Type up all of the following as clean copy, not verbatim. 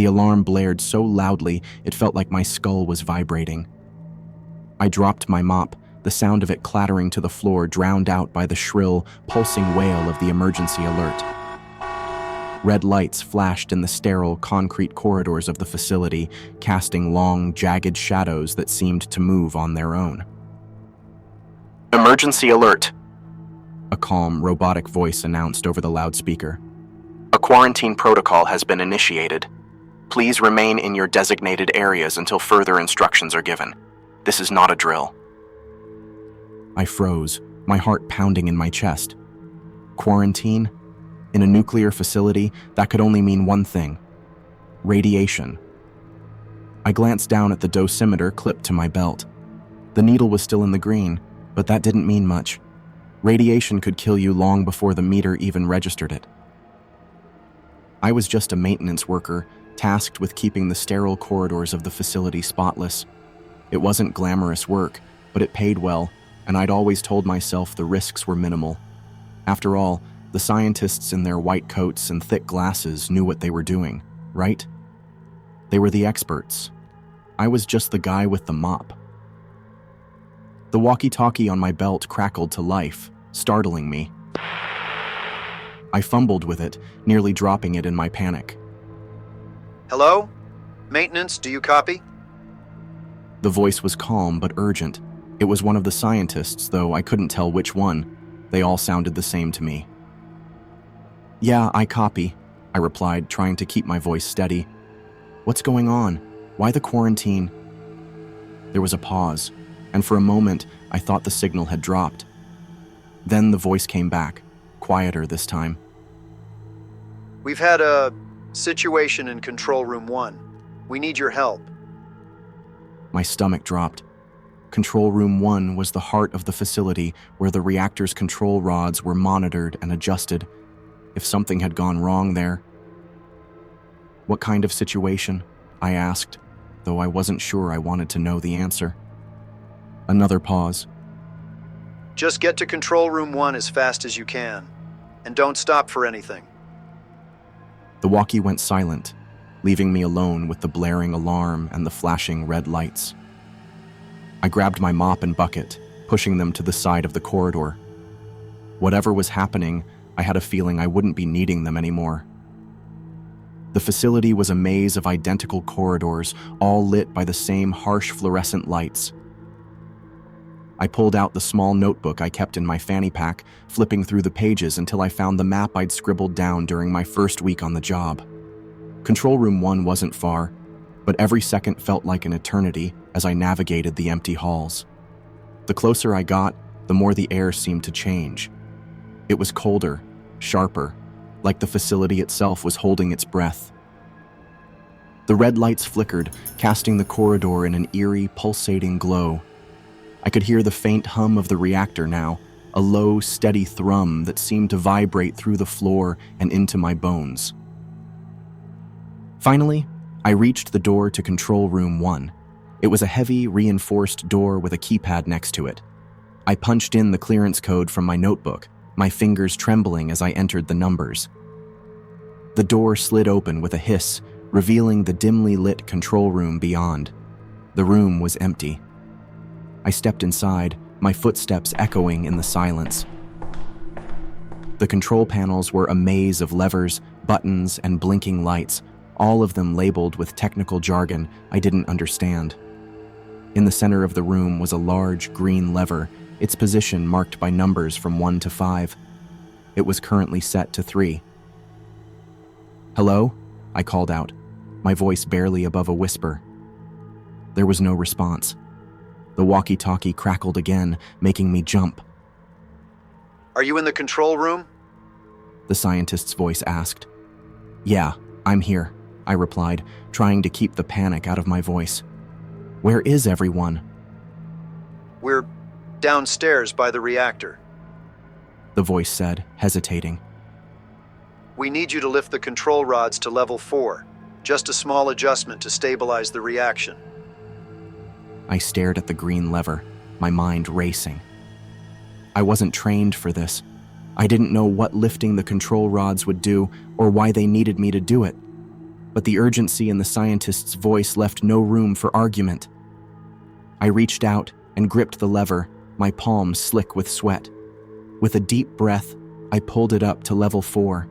The alarm blared so loudly it felt like my skull was vibrating. I dropped my mop, the sound of it clattering to the floor drowned out by the shrill, pulsing wail of the emergency alert. Red lights flashed in the sterile concrete corridors of the facility, casting long, jagged shadows that seemed to move on their own. "Emergency alert," a calm, robotic voice announced over the loudspeaker. "A quarantine protocol has been initiated. Please remain in your designated areas until further instructions are given. This is not a drill." I froze, my heart pounding in my chest. Quarantine? In a nuclear facility, that could only mean one thing: radiation. I glanced down at the dosimeter clipped to my belt. The needle was still in the green, but that didn't mean much. Radiation could kill you long before the meter even registered it. I was just a maintenance worker, tasked with keeping the sterile corridors of the facility spotless. It wasn't glamorous work, but it paid well, and I'd always told myself the risks were minimal. After all, the scientists in their white coats and thick glasses knew what they were doing, right? They were the experts. I was just the guy with the mop. The walkie-talkie on my belt crackled to life, startling me. I fumbled with it, nearly dropping it in my panic. "Hello? Maintenance, do you copy?" The voice was calm but urgent. It was one of the scientists, though I couldn't tell which one. They all sounded the same to me. "Yeah, I copy," I replied, trying to keep my voice steady. "What's going on? Why the quarantine?" There was a pause, and for a moment, I thought the signal had dropped. Then the voice came back, quieter this time. "We've had a situation in Control Room 1. We need your help." My stomach dropped. Control Room 1 was the heart of the facility where the reactor's control rods were monitored and adjusted. If something had gone wrong there. "What kind of situation?" I asked, though I wasn't sure I wanted to know the answer. Another pause. "Just get to Control Room 1 as fast as you can, and don't stop for anything." The walkie went silent, leaving me alone with the blaring alarm and the flashing red lights. I grabbed my mop and bucket, pushing them to the side of the corridor. Whatever was happening, I had a feeling I wouldn't be needing them anymore. The facility was a maze of identical corridors, all lit by the same harsh fluorescent lights. I pulled out the small notebook I kept in my fanny pack, flipping through the pages until I found the map I'd scribbled down during my first week on the job. Control Room 1 wasn't far, but every second felt like an eternity as I navigated the empty halls. The closer I got, the more the air seemed to change. It was colder, sharper, like the facility itself was holding its breath. The red lights flickered, casting the corridor in an eerie, pulsating glow. I could hear the faint hum of the reactor now, a low, steady thrum that seemed to vibrate through the floor and into my bones. Finally, I reached the door to Control Room 1. It was a heavy, reinforced door with a keypad next to it. I punched in the clearance code from my notebook, my fingers trembling as I entered the numbers. The door slid open with a hiss, revealing the dimly lit control room beyond. The room was empty. I stepped inside, my footsteps echoing in the silence. The control panels were a maze of levers, buttons, and blinking lights, all of them labeled with technical jargon I didn't understand. In the center of the room was a large green lever, its position marked by numbers from 1 to 5. It was currently set to 3. "Hello?" I called out, my voice barely above a whisper. There was no response. The walkie-talkie crackled again, making me jump. "Are you in the control room?" The scientist's voice asked. "Yeah, I'm here," I replied, trying to keep the panic out of my voice. "Where is everyone?" "We're downstairs by the reactor. The voice said, hesitating. We need you to lift the control rods to level 4. Just a small adjustment to stabilize the reaction." I stared at the green lever, my mind racing. I wasn't trained for this. I didn't know what lifting the control rods would do or why they needed me to do it. but the urgency in the scientist's voice left no room for argument. I reached out and gripped the lever, my palms slick with sweat. With a deep breath, I pulled it up to level 4.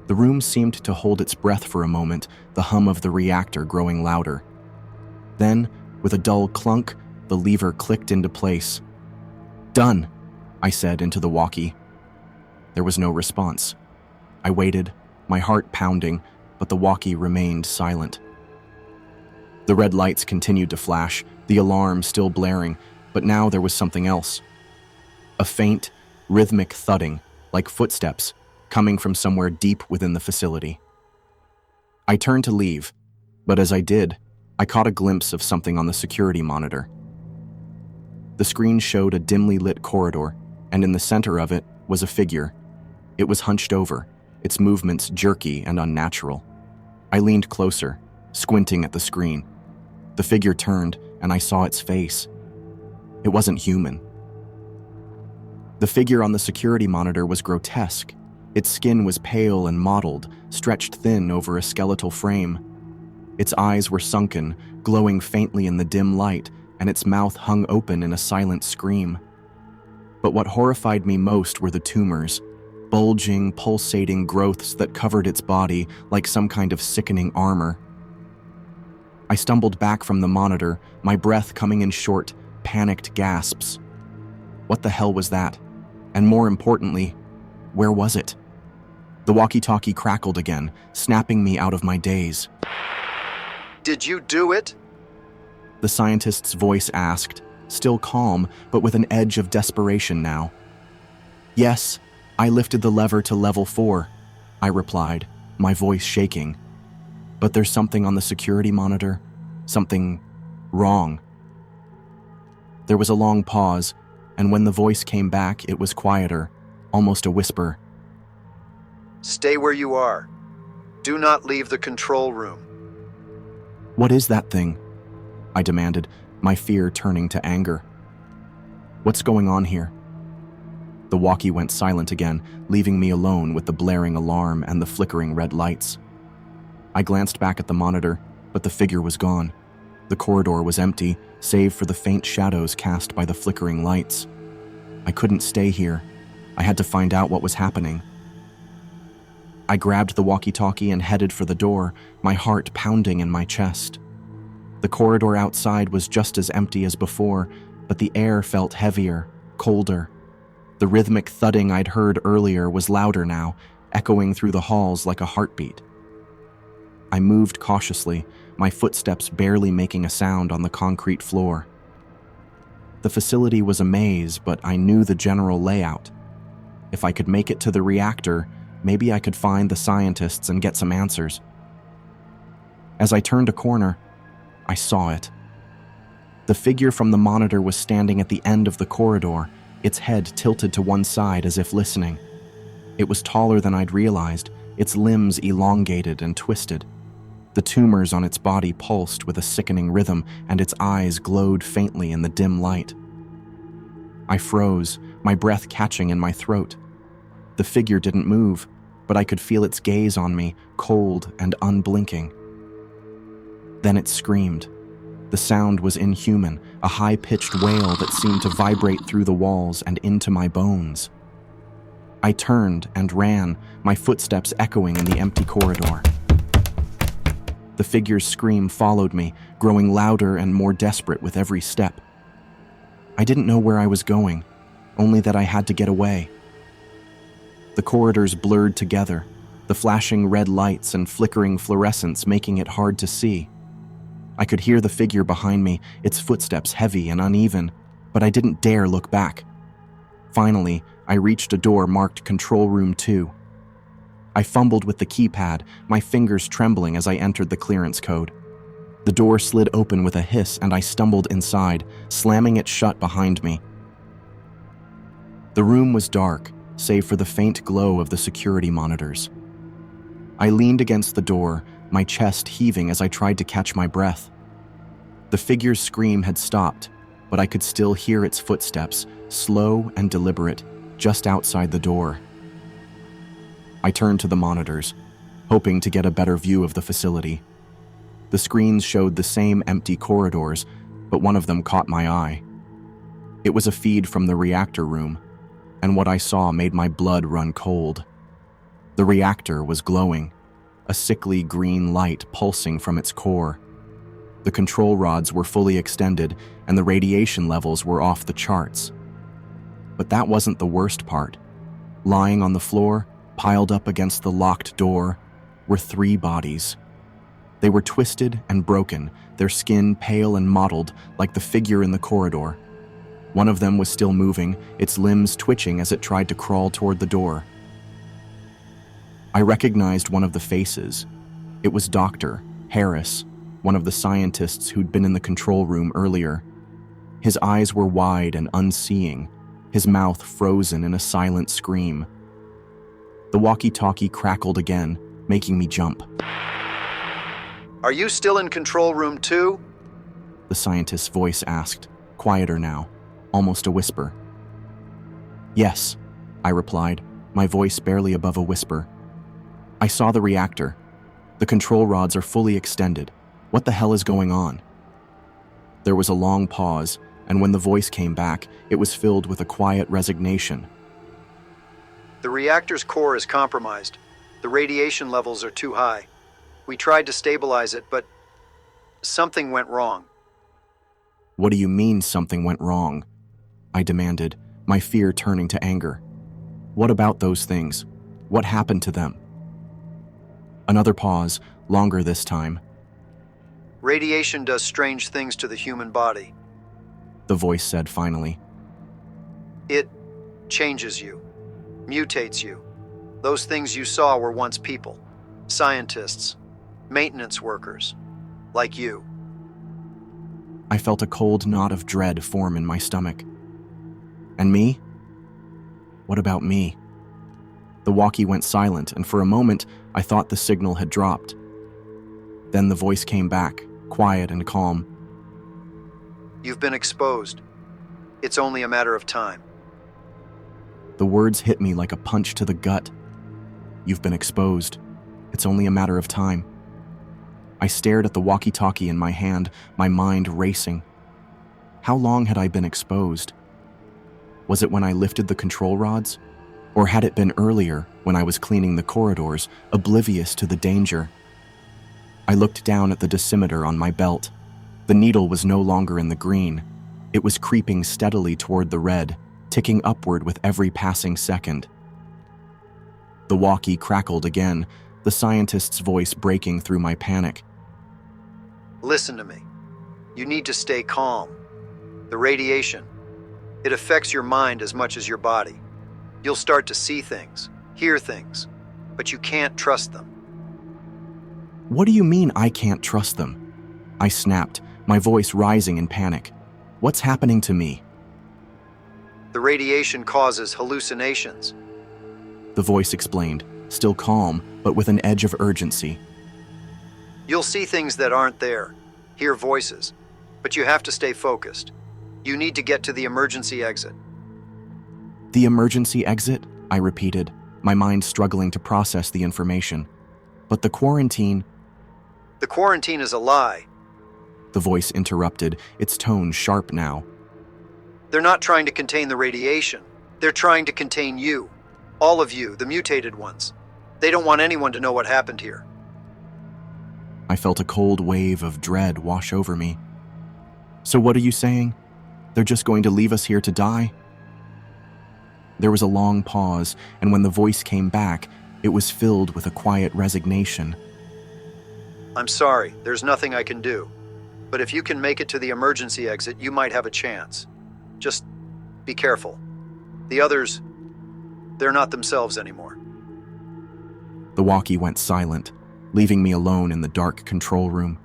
The room seemed to hold its breath for a moment, the hum of the reactor growing louder. Then, with a dull clunk, the lever clicked into place. "Done," I said into the walkie. There was no response. I waited, my heart pounding, but the walkie remained silent. The red lights continued to flash, the alarm still blaring, but now there was something else. A faint, rhythmic thudding, like footsteps, coming from somewhere deep within the facility. I turned to leave, but as I did, I caught a glimpse of something on the security monitor. The screen showed a dimly lit corridor, and in the center of it was a figure. It was hunched over, its movements jerky and unnatural. I leaned closer, squinting at the screen. The figure turned, and I saw its face. It wasn't human. The figure on the security monitor was grotesque. Its skin was pale and mottled, stretched thin over a skeletal frame. Its eyes were sunken, glowing faintly in the dim light, and its mouth hung open in a silent scream. But what horrified me most were the tumors, bulging, pulsating growths that covered its body like some kind of sickening armor. I stumbled back from the monitor, my breath coming in short, panicked gasps. What the hell was that? And more importantly, where was it? The walkie-talkie crackled again, snapping me out of my daze. Did you do it? The scientist's voice asked, still calm, but with an edge of desperation now. Yes, I lifted the lever to level 4, I replied, my voice shaking. But there's something on the security monitor, something wrong. There was a long pause, and when the voice came back, it was quieter, almost a whisper. Stay where you are. Do not leave the control room. What is that thing? I demanded, my fear turning to anger. What's going on here? The walkie went silent again, leaving me alone with the blaring alarm and the flickering red lights. I glanced back at the monitor, but the figure was gone. The corridor was empty, save for the faint shadows cast by the flickering lights. I couldn't stay here. I had to find out what was happening. I grabbed the walkie-talkie and headed for the door, my heart pounding in my chest. The corridor outside was just as empty as before, but the air felt heavier, colder. The rhythmic thudding I'd heard earlier was louder now, echoing through the halls like a heartbeat. I moved cautiously, my footsteps barely making a sound on the concrete floor. The facility was a maze, but I knew the general layout. If I could make it to the reactor, maybe I could find the scientists and get some answers. As I turned a corner, I saw it. The figure from the monitor was standing at the end of the corridor, its head tilted to one side as if listening. It was taller than I'd realized, its limbs elongated and twisted. The tumors on its body pulsed with a sickening rhythm, and its eyes glowed faintly in the dim light. I froze, my breath catching in my throat. The figure didn't move, but I could feel its gaze on me, cold and unblinking. Then it screamed. The sound was inhuman, a high-pitched wail that seemed to vibrate through the walls and into my bones. I turned and ran, my footsteps echoing in the empty corridor. The figure's scream followed me, growing louder and more desperate with every step. I didn't know where I was going, only that I had to get away. The corridors blurred together, the flashing red lights and flickering fluorescence making it hard to see. I could hear the figure behind me, its footsteps heavy and uneven, but I didn't dare look back. Finally, I reached a door marked Control Room 2. I fumbled with the keypad, my fingers trembling as I entered the clearance code. The door slid open with a hiss and I stumbled inside, slamming it shut behind me. The room was dark, save for the faint glow of the security monitors. I leaned against the door, my chest heaving as I tried to catch my breath. The figure's scream had stopped, but I could still hear its footsteps, slow and deliberate, just outside the door. I turned to the monitors. hoping to get a better view of the facility. The screens showed the same empty corridors, but one of them caught my eye. It was a feed from the reactor room, and what I saw made my blood run cold. The reactor was glowing, a sickly green light pulsing from its core. The control rods were fully extended, and the radiation levels were off the charts. But that wasn't the worst part. Lying on the floor, piled up against the locked door, were 3 bodies. They were twisted and broken, their skin pale and mottled like the figure in the corridor. One of them was still moving, its limbs twitching as it tried to crawl toward the door. I recognized one of the faces. It was Dr. Harris, one of the scientists who'd been in the control room earlier. His eyes were wide and unseeing, his mouth frozen in a silent scream. The walkie-talkie crackled again, making me jump. Are you still in control room 2? The scientist's voice asked, quieter now, almost a whisper. Yes, I replied, my voice barely above a whisper. I saw the reactor. The control rods are fully extended. What the hell is going on? There was a long pause, and when the voice came back, it was filled with a quiet resignation. The reactor's core is compromised. The radiation levels are too high. We tried to stabilize it, but something went wrong. What do you mean something went wrong? I demanded, my fear turning to anger. What about those things? What happened to them? Another pause, longer this time. Radiation does strange things to the human body. The voice said finally. It changes you, mutates you. Those things you saw were once people, scientists, maintenance workers, like you. I felt a cold knot of dread form in my stomach. And me? What about me? The walkie went silent, and for a moment, I thought the signal had dropped. Then the voice came back, quiet and calm. You've been exposed. It's only a matter of time. The words hit me like a punch to the gut. You've been exposed. It's only a matter of time. I stared at the walkie-talkie in my hand, my mind racing. How long had I been exposed? Was it when I lifted the control rods? Or had it been earlier, when I was cleaning the corridors, oblivious to the danger? I looked down at the dosimeter on my belt. The needle was no longer in the green. It was creeping steadily toward the red, ticking upward with every passing second. The walkie crackled again, the scientist's voice breaking through my panic. Listen to me. You need to stay calm. The radiation, it affects your mind as much as your body. You'll start to see things, hear things, but you can't trust them. What do you mean I can't trust them? I snapped, my voice rising in panic. What's happening to me? The radiation causes hallucinations. The voice explained, still calm, but with an edge of urgency. You'll see things that aren't there, hear voices, but you have to stay focused. You need to get to the emergency exit. The emergency exit? I repeated, my mind struggling to process the information. But the quarantine... The quarantine is a lie. The voice interrupted, its tone sharp now. They're not trying to contain the radiation. They're trying to contain you. All of you, the mutated ones. They don't want anyone to know what happened here. I felt a cold wave of dread wash over me. So what are you saying? They're just going to leave us here to die? There was a long pause, and when the voice came back, it was filled with a quiet resignation. I'm sorry, there's nothing I can do. But if you can make it to the emergency exit, you might have a chance. Just be careful. The others, they're not themselves anymore. The walkie went silent, leaving me alone in the dark control room.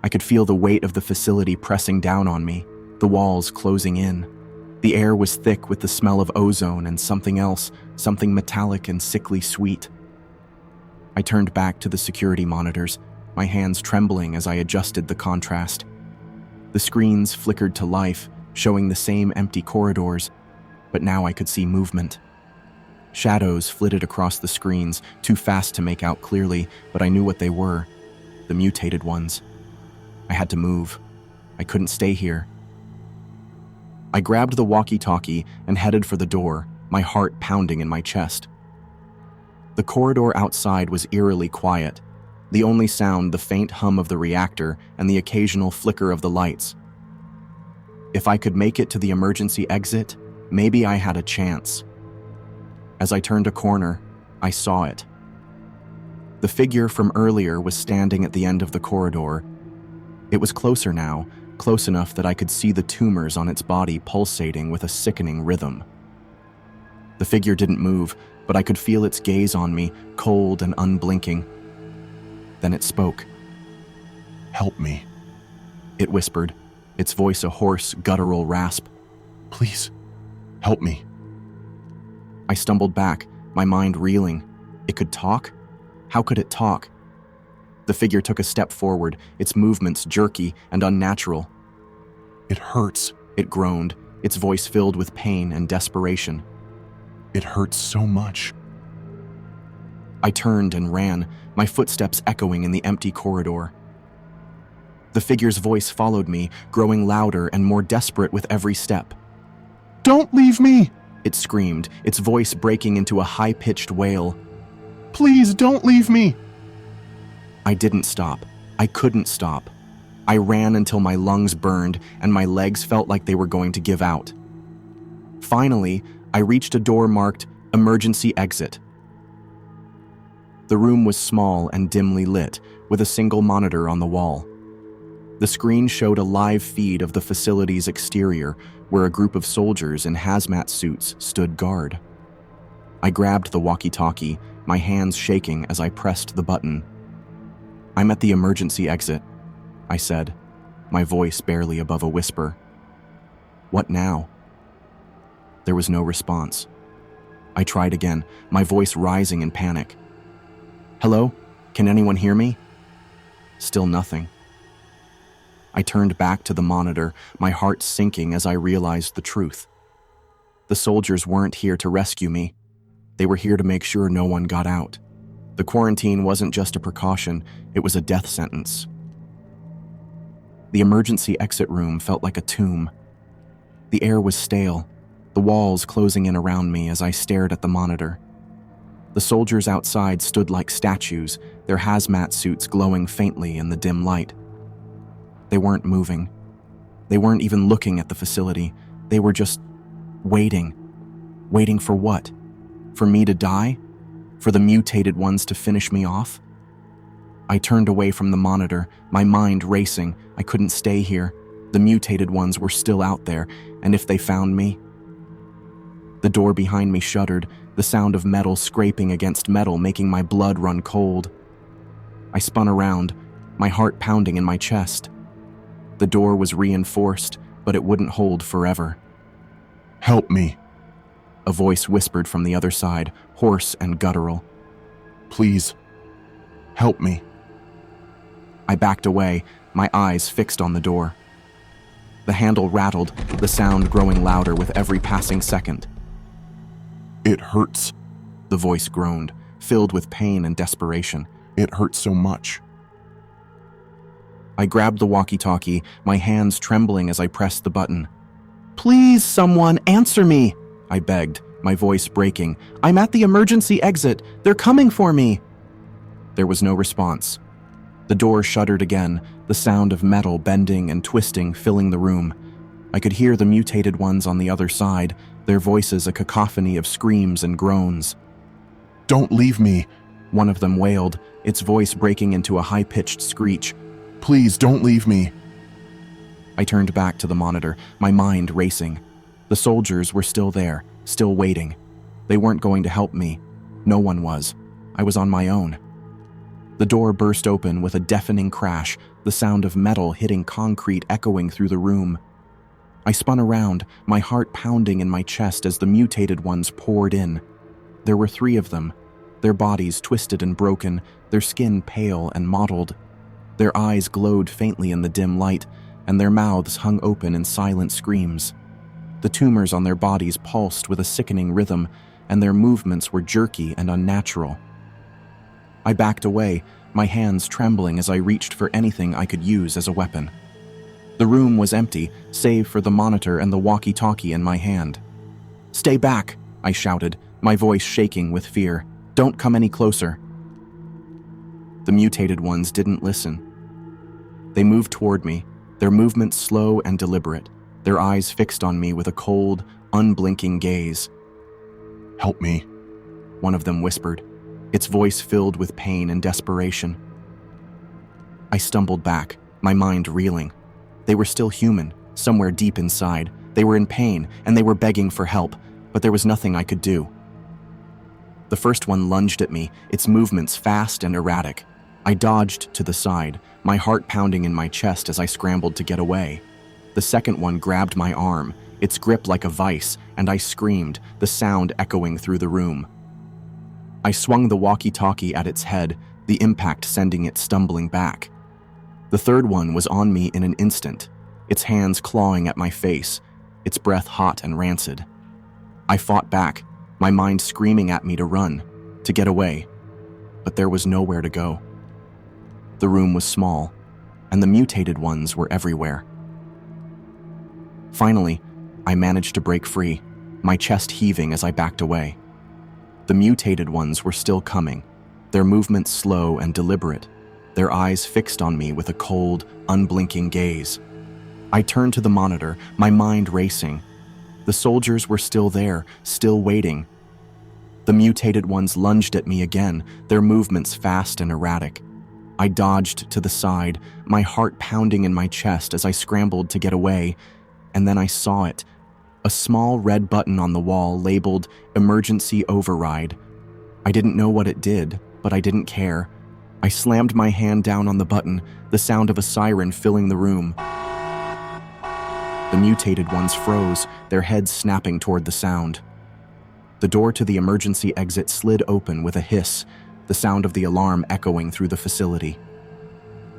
I could feel the weight of the facility pressing down on me, the walls closing in. The air was thick with the smell of ozone and something else, something metallic and sickly sweet. I turned back to the security monitors, my hands trembling as I adjusted the contrast. The screens flickered to life, showing the same empty corridors, but now I could see movement. Shadows flitted across the screens, too fast to make out clearly, but I knew what they were. The mutated ones. I had to move. I couldn't stay here. I grabbed the walkie-talkie and headed for the door, my heart pounding in my chest. The corridor outside was eerily quiet, the only sound the faint hum of the reactor and the occasional flicker of the lights. If I could make it to the emergency exit, maybe I had a chance. As I turned a corner, I saw it. The figure from earlier was standing at the end of the corridor. It was closer now, close enough that I could see the tumors on its body pulsating with a sickening rhythm. The figure didn't move, but I could feel its gaze on me, cold and unblinking. Then it spoke. "Help me," it whispered, its voice a hoarse, guttural rasp. "Please, help me." I stumbled back, my mind reeling. It could talk? How could it talk? The figure took a step forward, its movements jerky and unnatural. "It hurts. It groaned, its voice filled with pain and desperation. It hurts so much." I turned and ran, my footsteps echoing in the empty corridor. The figure's voice followed me, growing louder and more desperate with every step. "Don't leave me!" It screamed, its voice breaking into a high-pitched wail. "Please don't leave me!" I didn't stop. I couldn't stop. I ran until my lungs burned and my legs felt like they were going to give out. Finally, I reached a door marked Emergency Exit. The room was small and dimly lit, with a single monitor on the wall. The screen showed a live feed of the facility's exterior, where a group of soldiers in hazmat suits stood guard. I grabbed the walkie-talkie, my hands shaking as I pressed the button. "I'm at the emergency exit," I said, my voice barely above a whisper. "What now?" There was no response. I tried again, my voice rising in panic. "Hello? Can anyone hear me?" Still nothing. I turned back to the monitor, my heart sinking as I realized the truth. The soldiers weren't here to rescue me. They were here to make sure no one got out. The quarantine wasn't just a precaution, it was a death sentence. The emergency exit room felt like a tomb. The air was stale, the walls closing in around me as I stared at the monitor. The soldiers outside stood like statues, their hazmat suits glowing faintly in the dim light. They weren't moving. They weren't even looking at the facility. They were just waiting. Waiting for what? For me to die? For the mutated ones to finish me off? I turned away from the monitor, my mind racing. I couldn't stay here. The mutated ones were still out there, and if they found me... The door behind me shuddered, the sound of metal scraping against metal making my blood run cold. I spun around, my heart pounding in my chest. The door was reinforced, but it wouldn't hold forever. "Help me," a voice whispered from the other side, hoarse and guttural. "Please, help me." I backed away, my eyes fixed on the door. The handle rattled, the sound growing louder with every passing second. "It hurts," the voice groaned, filled with pain and desperation. "It hurts so much." I grabbed the walkie-talkie, my hands trembling as I pressed the button. "Please, someone, answer me!" I begged, my voice breaking. "I'm at the emergency exit. They're coming for me!" There was no response. The door shuddered again, the sound of metal bending and twisting filling the room. I could hear the mutated ones on the other side, their voices a cacophony of screams and groans. "Don't leave me," one of them wailed, its voice breaking into a high-pitched screech. "Please don't leave me." I turned back to the monitor, my mind racing. The soldiers were still there, still waiting. They weren't going to help me. No one was. I was on my own. The door burst open with a deafening crash, the sound of metal hitting concrete echoing through the room. I spun around, my heart pounding in my chest as the mutated ones poured in. There were 3 of them, their bodies twisted and broken, their skin pale and mottled. Their eyes glowed faintly in the dim light, and their mouths hung open in silent screams. The tumors on their bodies pulsed with a sickening rhythm, and their movements were jerky and unnatural. I backed away, my hands trembling as I reached for anything I could use as a weapon. The room was empty, save for the monitor and the walkie-talkie in my hand. "Stay back," I shouted, my voice shaking with fear. "Don't come any closer." The mutated ones didn't listen. They moved toward me, their movements slow and deliberate, their eyes fixed on me with a cold, unblinking gaze. Help me. One of them whispered, its voice filled with pain and desperation. I stumbled back, my mind reeling. They were still human, somewhere deep inside. They were in pain, and they were begging for help, but there was nothing I could do. The first one lunged at me, its movements fast and erratic. I dodged to the side, my heart pounding in my chest as I scrambled to get away. The second one grabbed my arm, its grip like a vice, and I screamed, the sound echoing through the room. I swung the walkie-talkie at its head, the impact sending it stumbling back. The third one was on me in an instant, its hands clawing at my face, its breath hot and rancid. I fought back, my mind screaming at me to run, to get away, but there was nowhere to go. The room was small, and the mutated ones were everywhere. Finally, I managed to break free, my chest heaving as I backed away. The mutated ones were still coming, their movements slow and deliberate, their eyes fixed on me with a cold, unblinking gaze. I turned to the monitor, my mind racing. The soldiers were still there, still waiting. The mutated ones lunged at me again, their movements fast and erratic. I dodged to the side, my heart pounding in my chest as I scrambled to get away, and then I saw it. A small red button on the wall labeled Emergency Override. I didn't know what it did, but I didn't care. I slammed my hand down on the button, the sound of a siren filling the room. The mutated ones froze, their heads snapping toward the sound. The door to the emergency exit slid open with a hiss, the sound of the alarm echoing through the facility.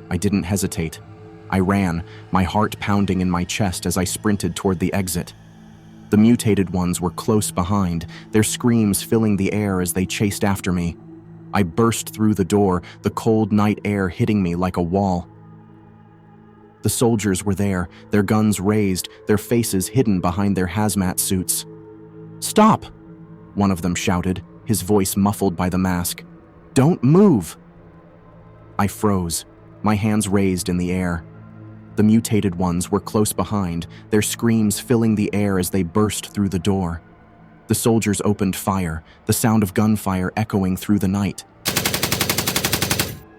I didn't hesitate. I ran, my heart pounding in my chest as I sprinted toward the exit. The mutated ones were close behind, their screams filling the air as they chased after me. I burst through the door, the cold night air hitting me like a wall. The soldiers were there, their guns raised, their faces hidden behind their hazmat suits. "Stop!" one of them shouted, his voice muffled by the mask. "Don't move!" I froze, my hands raised in the air. The mutated ones were close behind, their screams filling the air as they burst through the door. The soldiers opened fire, the sound of gunfire echoing through the night.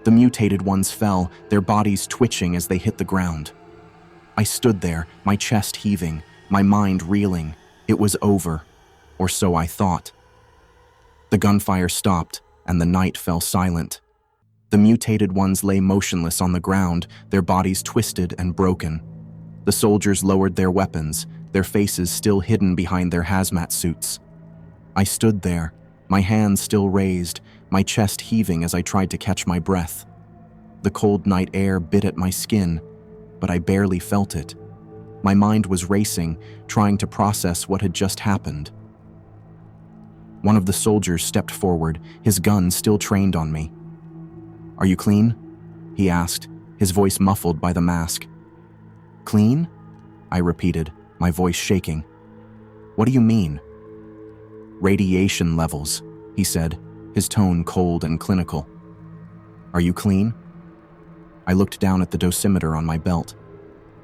The mutated ones fell, their bodies twitching as they hit the ground. I stood there, my chest heaving, my mind reeling. It was over, or so I thought. The gunfire stopped, and the night fell silent. The mutated ones lay motionless on the ground, their bodies twisted and broken. The soldiers lowered their weapons, their faces still hidden behind their hazmat suits. I stood there, my hands still raised, my chest heaving as I tried to catch my breath. The cold night air bit at my skin, but I barely felt it. My mind was racing, trying to process what had just happened. One of the soldiers stepped forward, his gun still trained on me. "Are you clean?" he asked, his voice muffled by the mask. "Clean?" I repeated, my voice shaking. "What do you mean?" "Radiation levels," he said, his tone cold and clinical. "Are you clean?" I looked down at the dosimeter on my belt.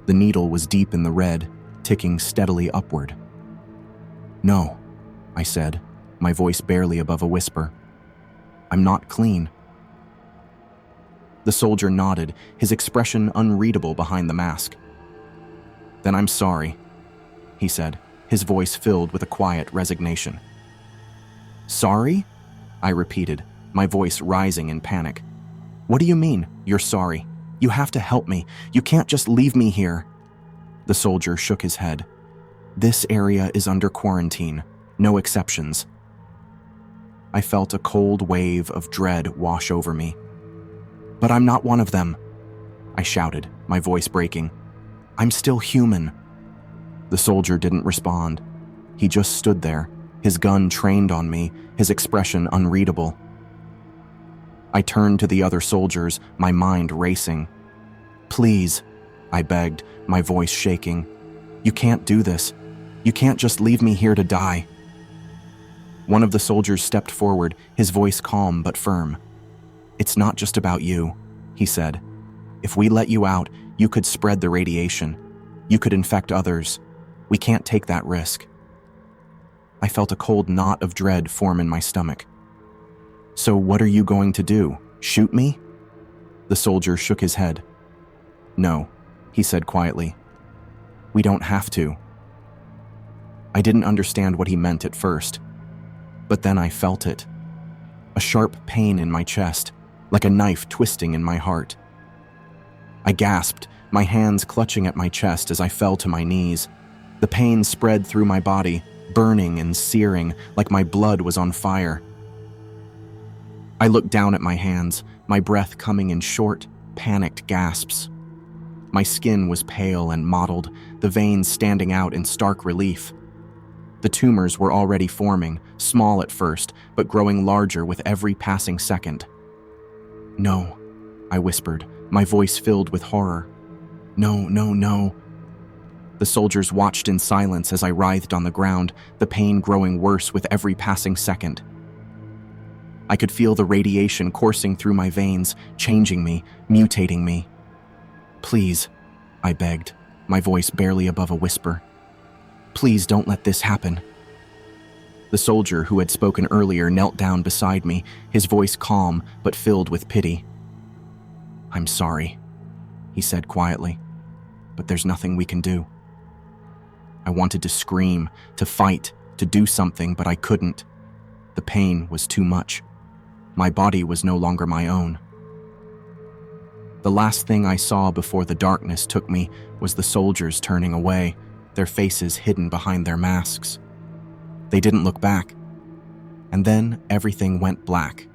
The needle was deep in the red, ticking steadily upward. "No," I said, my voice barely above a whisper. "I'm not clean." The soldier nodded, his expression unreadable behind the mask. "Then I'm sorry," he said, his voice filled with a quiet resignation. "Sorry?" I repeated, my voice rising in panic. "What do you mean, you're sorry? You have to help me. You can't just leave me here." The soldier shook his head. "This area is under quarantine, no exceptions." I felt a cold wave of dread wash over me. "But I'm not one of them," I shouted, my voice breaking. "I'm still human." The soldier didn't respond. He just stood there, his gun trained on me, his expression unreadable. I turned to the other soldiers, my mind racing. "Please," I begged, my voice shaking. "You can't do this. You can't just leave me here to die." One of the soldiers stepped forward, his voice calm but firm. "It's not just about you," he said. "If we let you out, you could spread the radiation. You could infect others. We can't take that risk." I felt a cold knot of dread form in my stomach. "So what are you going to do? Shoot me?" The soldier shook his head. "No," he said quietly. "We don't have to." I didn't understand what he meant at first, but then I felt it. A sharp pain in my chest, like a knife twisting in my heart. I gasped, my hands clutching at my chest as I fell to my knees. The pain spread through my body, burning and searing like my blood was on fire. I looked down at my hands, my breath coming in short, panicked gasps. My skin was pale and mottled, the veins standing out in stark relief. The tumors were already forming, small at first, but growing larger with every passing second. "No," I whispered, my voice filled with horror. "No, no, no." The soldiers watched in silence as I writhed on the ground, the pain growing worse with every passing second. I could feel the radiation coursing through my veins, changing me, mutating me. "Please," I begged, my voice barely above a whisper. "Please don't let this happen." The soldier who had spoken earlier knelt down beside me, his voice calm but filled with pity. "I'm sorry," he said quietly, "but there's nothing we can do." I wanted to scream, to fight, to do something, but I couldn't. The pain was too much. My body was no longer my own. The last thing I saw before the darkness took me was the soldiers turning away, their faces hidden behind their masks. They didn't look back. And then everything went black.